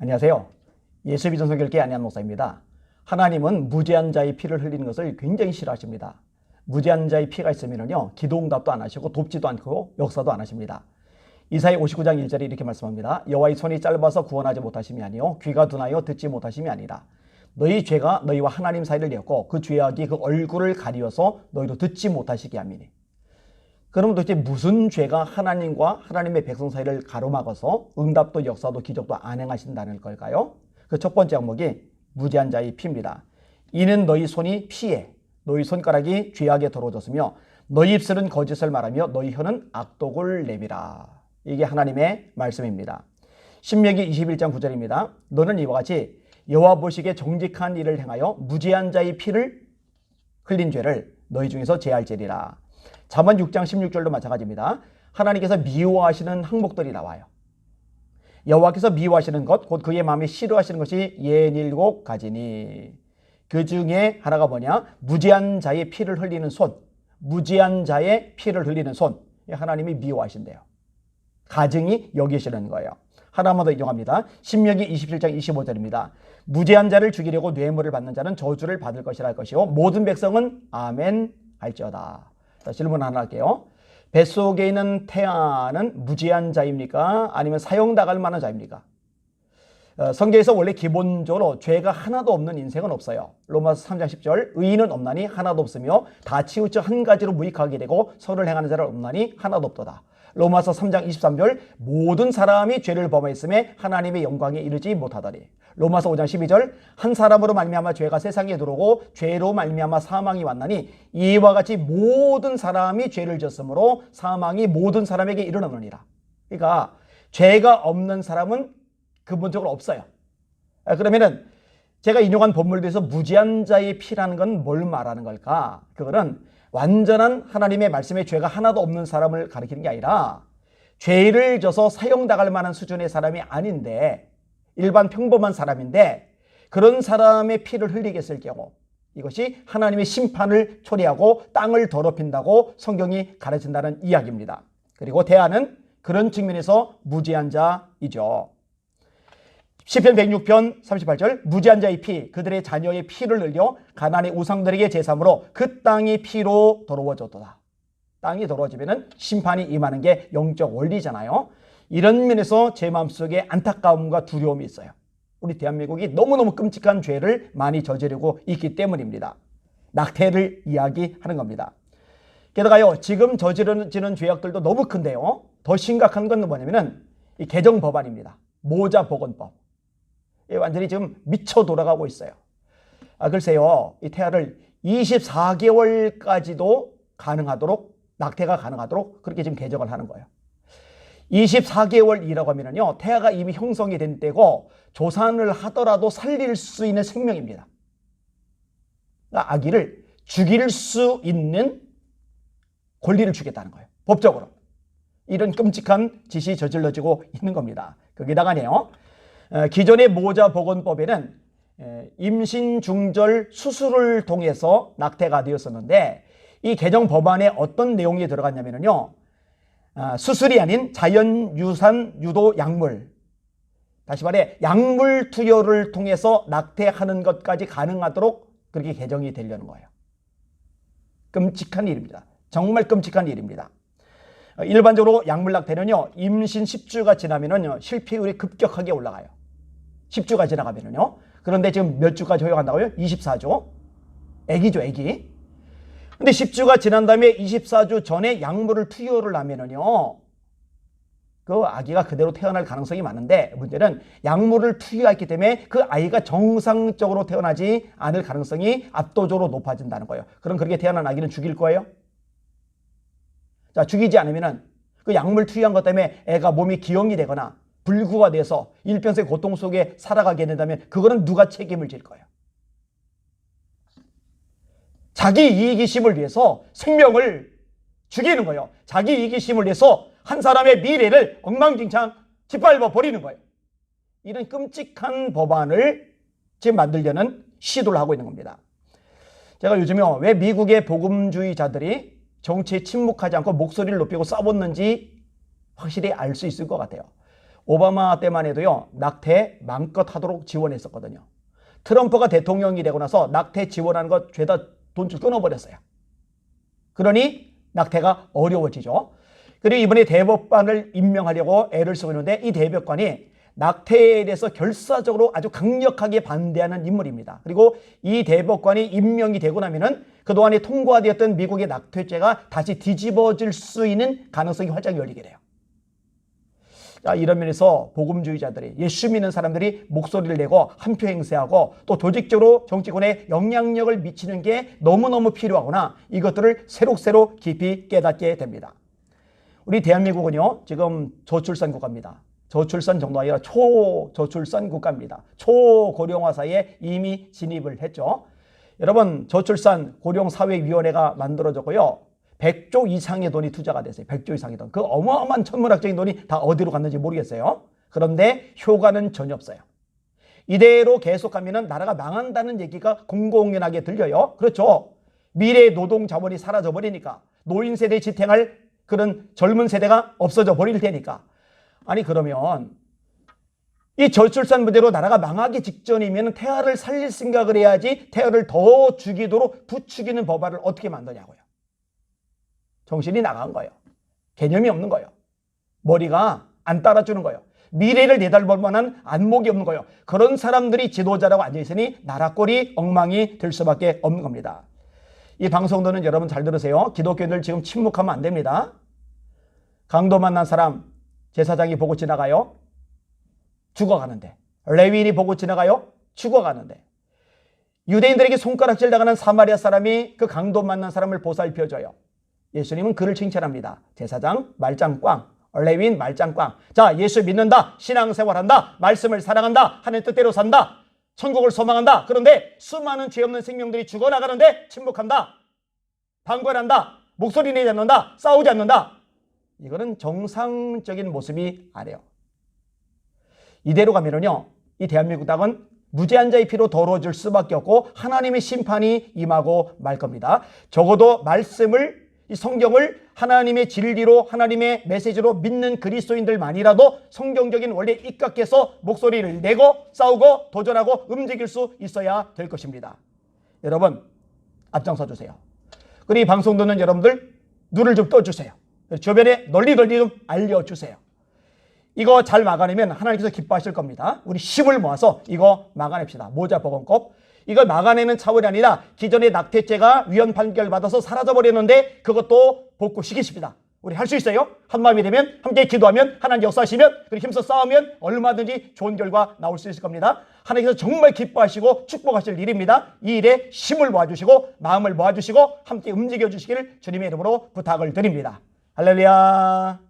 안녕하세요. 예수 믿는 성결교회 안혜한 목사입니다. 하나님은 무죄한 자의 피를 흘리는 것을 굉장히 싫어하십니다. 무죄한 자의 피가 있으면요, 기도응답도 안 하시고 돕지도 않고 역사도 안 하십니다. 이사야 59장 1절에 이렇게 말씀합니다. 여호와의 손이 짧아서 구원하지 못하심이 아니요 귀가 둔하여 듣지 못하심이 아니라 너희 죄가 너희와 하나님 사이를 엮고 그 죄악이 그 얼굴을 가리워서 너희도 듣지 못하시게 함이니. 그럼 도대체 무슨 죄가 하나님과 하나님의 백성 사이를 가로막아서 응답도 역사도 기적도 안 행하신다는 걸까요? 그 첫 번째 항목이 무죄한 자의 피입니다. 이는 너희 손이 피에 너희 손가락이 죄악에 더러워졌으며 너희 입술은 거짓을 말하며 너희 혀는 악독을 내밀라. 이게 하나님의 말씀입니다. 신명기 21장 9절입니다. 너는 이와 같이 여호와 보시기에 정직한 일을 행하여 무죄한 자의 피를 흘린 죄를 너희 중에서 제할지니라. 잠언 6장 16절도 마찬가지입니다. 하나님께서 미워하시는 항목들이 나와요. 여호와께서 미워하시는 것, 곧 그의 마음에 싫어하시는 것이 67가지니 그 중에 하나가 뭐냐? 무죄한 자의 피를 흘리는 손, 무죄한 자의 피를 흘리는 손, 하나님이 미워하신대요. 가증히 여기시는 거예요. 하나만 더 인용합니다. 신명기 27장 25절입니다. 무죄한 자를 죽이려고 뇌물을 받는 자는 저주를 받을 것이라 할 것이요 모든 백성은 아멘 할지어다. 자, 질문 하나 할게요. 뱃속에 있는 태아는 무죄한 자입니까? 아니면 사형당할 만한 자입니까? 성경에서 원래 기본적으로 죄가 하나도 없는 인생은 없어요. 로마서 3장 10절 의인은 없나니 하나도 없으며 다 치우쳐 한 가지로 무익하게 되고 선을 행하는 자는 없나니 하나도 없도다. 로마서 3장 23절 모든 사람이 죄를 범하였음에 하나님의 영광에 이르지 못하더니. 로마서 5장 12절 한 사람으로 말미암아 죄가 세상에 들어오고 죄로 말미암아 사망이 왔나니 이와 같이 모든 사람이 죄를 졌으므로 사망이 모든 사람에게 이르렀느니라. 그러니까 죄가 없는 사람은 근본적으로 없어요. 그러면은 제가 인용한 본문에서 무죄한 자의 피라는 건 뭘 말하는 걸까? 그거는 완전한 하나님의 말씀에 죄가 하나도 없는 사람을 가리키는 게 아니라 죄를 져서 사형당할 만한 수준의 사람이 아닌데 일반 평범한 사람인데 그런 사람의 피를 흘리게 했을 경우 이것이 하나님의 심판을 초래하고 땅을 더럽힌다고 성경이 가르친다는 이야기입니다. 그리고 대안은 그런 측면에서 무죄한 자이죠. 시편 106편 38절 무죄한 자의 피 그들의 자녀의 피를 흘려 가나안의 우상들에게 제삼으로 그 땅이 피로 더러워졌도다. 땅이 더러워지면 심판이 임하는 게 영적 원리잖아요. 이런 면에서 제 마음속에 안타까움과 두려움이 있어요. 우리 대한민국이 너무너무 끔찍한 죄를 많이 저지르고 있기 때문입니다. 낙태를 이야기하는 겁니다. 게다가요 지금 저지르는 죄악들도 너무 큰데요. 더 심각한 건 뭐냐면은 이 개정법안입니다. 모자보건법. 완전히 지금 미쳐 돌아가고 있어요. 글쎄요, 이 태아를 24개월까지도 가능하도록, 낙태가 가능하도록 그렇게 지금 개정을 하는 거예요. 24개월이라고 하면요, 태아가 이미 형성이 된 때고 조산을 하더라도 살릴 수 있는 생명입니다. 그러니까 아기를 죽일 수 있는 권리를 주겠다는 거예요. 법적으로. 이런 끔찍한 짓이 저질러지고 있는 겁니다. 거기다가네요. 기존의 모자보건법에는 임신 중절 수술을 통해서 낙태가 되었었는데 이 개정 법안에 어떤 내용이 들어갔냐면요. 수술이 아닌 자연유산 유도 약물, 다시 말해 약물 투여를 통해서 낙태하는 것까지 가능하도록 그렇게 개정이 되려는 거예요. 끔찍한 일입니다. 정말 끔찍한 일입니다. 일반적으로 약물 낙태는요, 임신 10주가 지나면은요, 실패율이 급격하게 올라가요. 10주가 지나가면은요. 그런데 지금 몇 주까지 허용한다고요? 24주. 애기죠, 애기. 근데 10주가 지난 다음에 24주 전에 약물을 투여를 하면은요, 그 아기가 그대로 태어날 가능성이 많은데 문제는 약물을 투여했기 때문에 그 아이가 정상적으로 태어나지 않을 가능성이 압도적으로 높아진다는 거예요. 그럼 그렇게 태어난 아기는 죽일 거예요? 자, 죽이지 않으면은 그 약물 투여한 것 때문에 애가 몸이 기형이 되거나 불구가 돼서 일평생 고통 속에 살아가게 된다면 그거는 누가 책임을 질 거예요? 자기 이기심을 위해서 생명을 죽이는 거예요. 자기 이기심을 위해서 한 사람의 미래를 엉망진창 짓밟아 버리는 거예요. 이런 끔찍한 법안을 지금 만들려는 시도를 하고 있는 겁니다. 제가 요즘에 왜 미국의 복음주의자들이 정치에 침묵하지 않고 목소리를 높이고 싸웠는지 확실히 알 수 있을 것 같아요. 오바마 때만 해도요, 낙태 마음껏 하도록 지원했었거든요. 트럼프가 대통령이 되고 나서 낙태 지원하는 것 죄다 돈줄 끊어버렸어요. 그러니 낙태가 어려워지죠. 그리고 이번에 대법관을 임명하려고 애를 쓰고 있는데 이 대법관이 낙태에 대해서 결사적으로 아주 강력하게 반대하는 인물입니다. 그리고 이 대법관이 임명이 되고 나면은 그동안에 통과되었던 미국의 낙태죄가 다시 뒤집어질 수 있는 가능성이 활짝 열리게 돼요. 자, 이런 면에서 복음주의자들이, 예수 믿는 사람들이 목소리를 내고 한표 행세하고 또 조직적으로 정치권에 영향력을 미치는 게 너무너무 필요하구나, 이것들을 새록새록 깊이 깨닫게 됩니다. 우리 대한민국은요, 지금 저출산 국가입니다. 저출산 정도가 아니라 초저출산 국가입니다. 초고령화 사회에 이미 진입을 했죠. 여러분, 저출산 고령사회위원회가 만들어졌고요. 100조 이상의 돈이 투자가 됐어요. 100조 이상의 돈. 그 어마어마한 천문학적인 돈이 다 어디로 갔는지 모르겠어요. 그런데 효과는 전혀 없어요. 이대로 계속하면 나라가 망한다는 얘기가 공공연하게 들려요. 그렇죠. 미래의 노동 자원이 사라져 버리니까, 노인 세대에 지탱할 그런 젊은 세대가 없어져 버릴 테니까. 아니, 그러면 이 저출산 문제로 나라가 망하기 직전이면 태아를 살릴 생각을 해야지, 태아를 더 죽이도록 부추기는 법안을 어떻게 만드냐고요. 정신이 나간 거예요. 개념이 없는 거예요. 머리가 안 따라주는 거예요. 미래를 내다볼 만한 안목이 없는 거예요. 그런 사람들이 지도자라고 앉아있으니 나라 꼴이 엉망이 될 수밖에 없는 겁니다. 이 방송들은 여러분 잘 들으세요. 기독교인들 지금 침묵하면 안 됩니다. 강도 만난 사람 제사장이 보고 지나가요. 죽어가는데. 레위인이 보고 지나가요. 죽어가는데. 유대인들에게 손가락질 당하는 사마리아 사람이 그 강도 만난 사람을 보살펴줘요. 예수님은 그를 칭찬합니다. 제사장 말짱꽝, 레위인 말짱꽝. 자, 예수 믿는다, 신앙생활한다, 말씀을 사랑한다, 하나님 뜻대로 산다, 천국을 소망한다. 그런데 수많은 죄 없는 생명들이 죽어나가는데 침묵한다, 방관한다, 목소리 내지 않는다, 싸우지 않는다. 이거는 정상적인 모습이 아니에요. 이대로 가면은요, 이 대한민국 땅은 무죄한 자의 피로 더러워질 수밖에 없고 하나님의 심판이 임하고 말 겁니다. 적어도 말씀을, 이 성경을 하나님의 진리로, 하나님의 메시지로 믿는 그리스도인들만이라도 성경적인 원리에 입각해서 목소리를 내고 싸우고 도전하고 움직일 수 있어야 될 것입니다. 여러분, 앞장서 주세요. 그리고 이 방송 듣는 여러분들 눈을 좀 떠주세요. 주변에 널리 좀 알려주세요. 이거 잘 막아내면 하나님께서 기뻐하실 겁니다. 우리 힘을 모아서 이거 막아냅시다. 모자보건법. 이걸 막아내는 차원이 아니라 기존의 낙태죄가 위헌 판결 받아서 사라져버렸는데 그것도 복구시키십니다. 우리 할 수 있어요. 한마음이 되면, 함께 기도하면, 하나님 역사하시면, 그리고 힘써 싸우면 얼마든지 좋은 결과 나올 수 있을 겁니다. 하나님께서 정말 기뻐하시고 축복하실 일입니다. 이 일에 힘을 모아주시고 마음을 모아주시고 함께 움직여 주시기를 주님의 이름으로 부탁을 드립니다. 할렐루야.